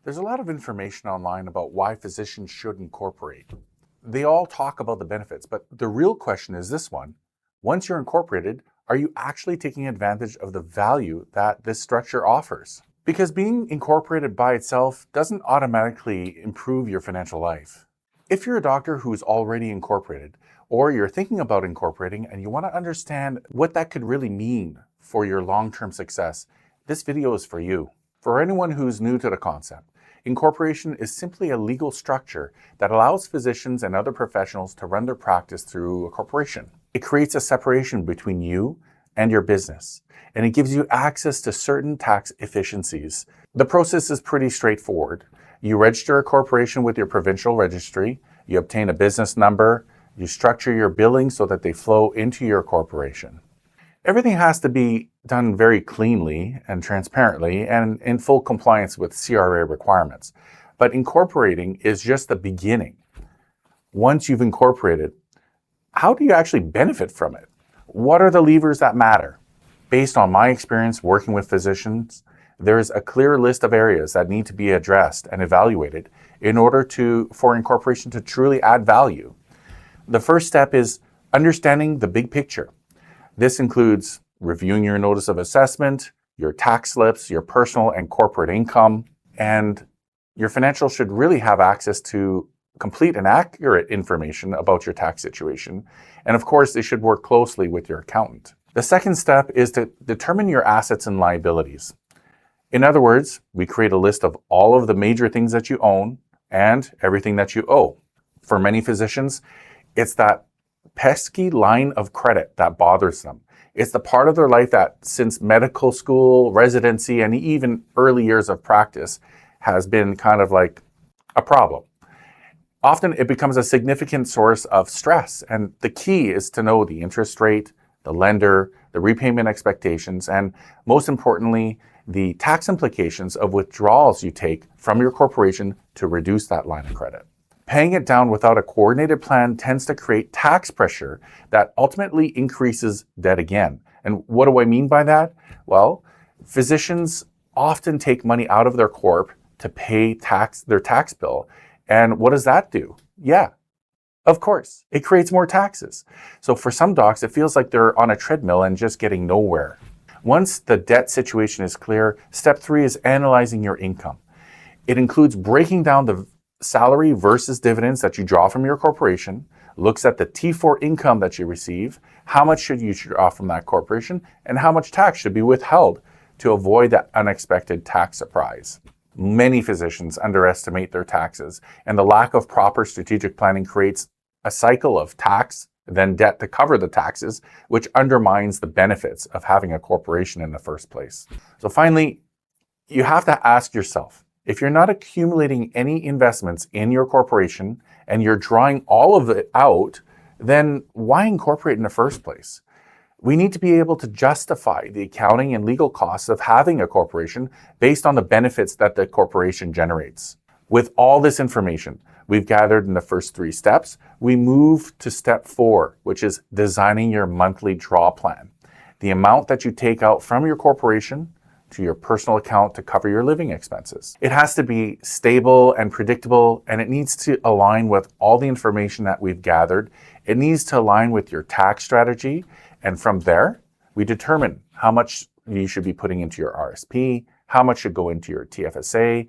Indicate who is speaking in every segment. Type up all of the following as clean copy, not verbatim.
Speaker 1: There's a lot of information online about why physicians should incorporate. They all talk about the benefits, but the real question is this one. Once you're incorporated, are you actually taking advantage of the value that this structure offers? Because being incorporated by itself doesn't automatically improve your financial life. If you're a doctor who's already incorporated, or you're thinking about incorporating and you want to understand what that could really mean for your long-term success, this video is for you. For anyone who's new to the concept, incorporation is simply a legal structure that allows physicians and other professionals to run their practice through a corporation. It creates a separation between you and your business, and it gives you access to certain tax efficiencies. The process is pretty straightforward. You register a corporation with your provincial registry, you obtain a business number, you structure your billing so that they flow into your corporation. Everything has to be done very cleanly and transparently and in full compliance with CRA requirements. But incorporating is just the beginning. Once you've incorporated, how do you actually benefit from it? What are the levers that matter? Based on my experience working with physicians, there's a clear list of areas that need to be addressed and evaluated in order for incorporation to truly add value. The first step is understanding the big picture. This includes reviewing your notice of assessment, your tax slips, your personal and corporate income, and your financials should really have access to complete and accurate information about your tax situation. And of course, they should work closely with your accountant. The second step is to determine your assets and liabilities. In other words, we create a list of all of the major things that you own and everything that you owe. For many physicians, it's that pesky line of credit that bothers them. It's the part of their life that since medical school, residency, and even early years of practice has been kind of like a problem. Often it becomes a significant source of stress, and the key is to know the interest rate, the lender, the repayment expectations, and most importantly, the tax implications of withdrawals you take from your corporation to reduce that line of credit. Paying it down without a coordinated plan tends to create tax pressure that ultimately increases debt again. And what do I mean by that? Well, physicians often take money out of their corp to pay their tax bill. And what does that do? Yeah, of course, it creates more taxes. So for some docs, it feels like they're on a treadmill and just getting nowhere. Once the debt situation is clear, step 3 is analyzing your income. It includes breaking down the salary versus dividends that you draw from your corporation, looks at the T4 income that you receive, how much should you draw from that corporation, and how much tax should be withheld to avoid that unexpected tax surprise. Many physicians underestimate their taxes, and the lack of proper strategic planning creates a cycle of tax, then debt to cover the taxes, which undermines the benefits of having a corporation in the first place. So finally, you have to ask yourself, if you're not accumulating any investments in your corporation and you're drawing all of it out, then why incorporate in the first place? We need to be able to justify the accounting and legal costs of having a corporation based on the benefits that the corporation generates. With all this information we've gathered in the first 3 steps, we move to step 4, which is designing your monthly draw plan. The amount that you take out from your corporation to your personal account to cover your living expenses. It has to be stable and predictable, and it needs to align with all the information that we've gathered. It needs to align with your tax strategy, and from there, we determine how much you should be putting into your RSP, how much should go into your TFSA,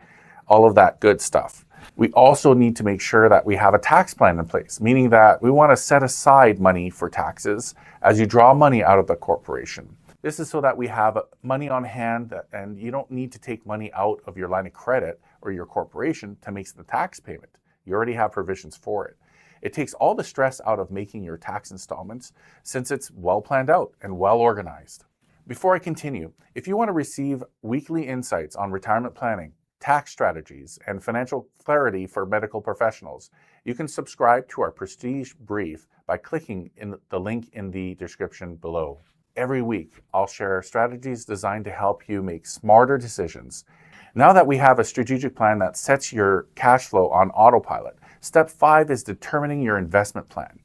Speaker 1: all of that good stuff. We also need to make sure that we have a tax plan in place, meaning that we want to set aside money for taxes as you draw money out of the corporation. This is so that we have money on hand and you don't need to take money out of your line of credit or your corporation to make the tax payment. You already have provisions for it. It takes all the stress out of making your tax installments since it's well planned out and well organized. Before I continue, if you want to receive weekly insights on retirement planning, tax strategies, and financial clarity for medical professionals, you can subscribe to our Prestige Brief by clicking in the link in the description below. Every week, I'll share strategies designed to help you make smarter decisions. Now that we have a strategic plan that sets your cash flow on autopilot, step 5 is determining your investment plan.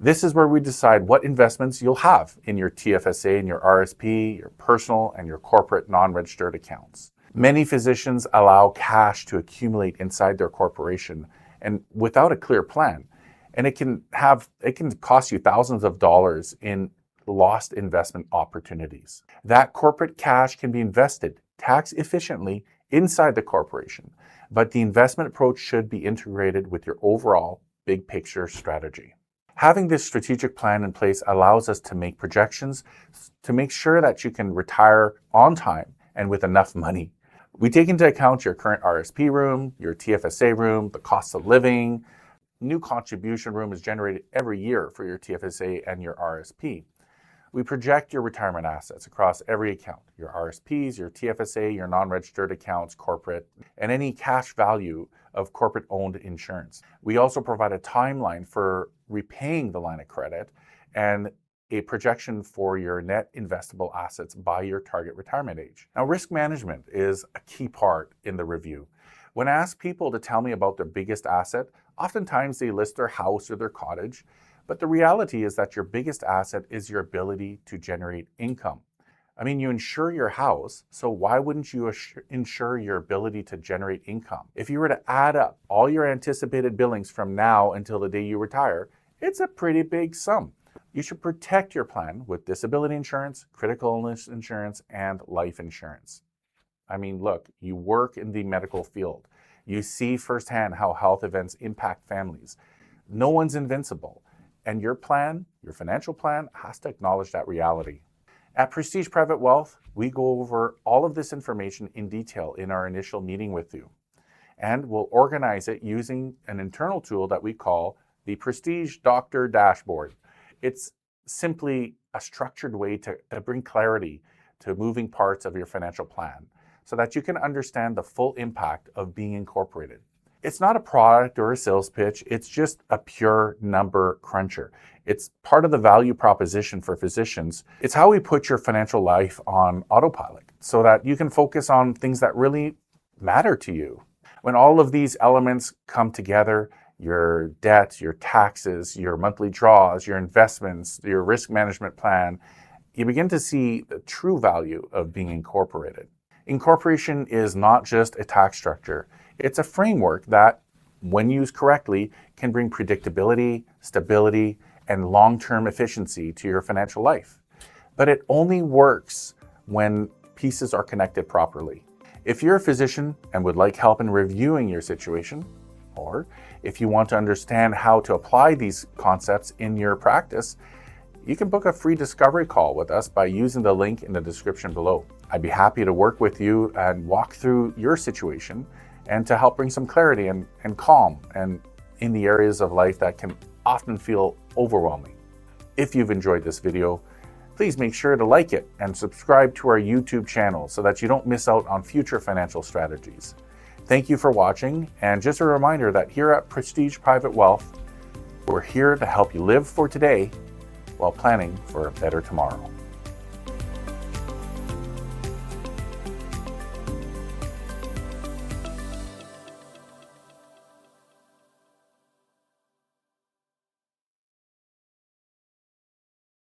Speaker 1: This is where we decide what investments you'll have in your TFSA and your RSP, your personal and your corporate non-registered accounts. Many physicians allow cash to accumulate inside their corporation and without a clear plan. And it can cost you thousands of dollars in lost investment opportunities. That corporate cash can be invested tax efficiently inside the corporation, but the investment approach should be integrated with your overall big picture strategy. Having this strategic plan in place allows us to make projections to make sure that you can retire on time and with enough money. We take into account your current RSP room, your TFSA room, the cost of living. New contribution room is generated every year for your TFSA and your RSP. We project your retirement assets across every account, your RSPs, your TFSA, your non-registered accounts, corporate, and any cash value of corporate-owned insurance. We also provide a timeline for repaying the line of credit and a projection for your net investable assets by your target retirement age. Now, risk management is a key part in the review. When I ask people to tell me about their biggest asset, oftentimes they list their house or their cottage, but the reality is that your biggest asset is your ability to generate income. I mean, you insure your house, so why wouldn't you insure your ability to generate income? If you were to add up all your anticipated billings from now until the day you retire, it's a pretty big sum. You should protect your plan with disability insurance, critical illness insurance, and life insurance. I mean, look, you work in the medical field. You see firsthand how health events impact families. No one's invincible. And your plan, your financial plan, has to acknowledge that reality. At Prestige Private Wealth, we go over all of this information in detail in our initial meeting with you. And we'll organize it using an internal tool that we call the Prestige Doctor Dashboard. It's simply a structured way to bring clarity to moving parts of your financial plan so that you can understand the full impact of being incorporated. It's not a product or a sales pitch, it's just a pure number cruncher. It's part of the value proposition for physicians. It's how we put your financial life on autopilot so that you can focus on things that really matter to you. When all of these elements come together, your debt, your taxes, your monthly draws, your investments, your risk management plan, you begin to see the true value of being incorporated. Incorporation is not just a tax structure. It's a framework that, when used correctly, can bring predictability, stability, and long-term efficiency to your financial life. But it only works when pieces are connected properly. If you're a physician and would like help in reviewing your situation, or if you want to understand how to apply these concepts in your practice, you can book a free discovery call with us by using the link in the description below. I'd be happy to work with you and walk through your situation and to help bring some clarity and calm and in the areas of life that can often feel overwhelming. If you've enjoyed this video, please make sure to like it and subscribe to our YouTube channel so that you don't miss out on future financial strategies. Thank you for watching, and just a reminder that here at Prestige Private Wealth, we're here to help you live for today while planning for a better tomorrow.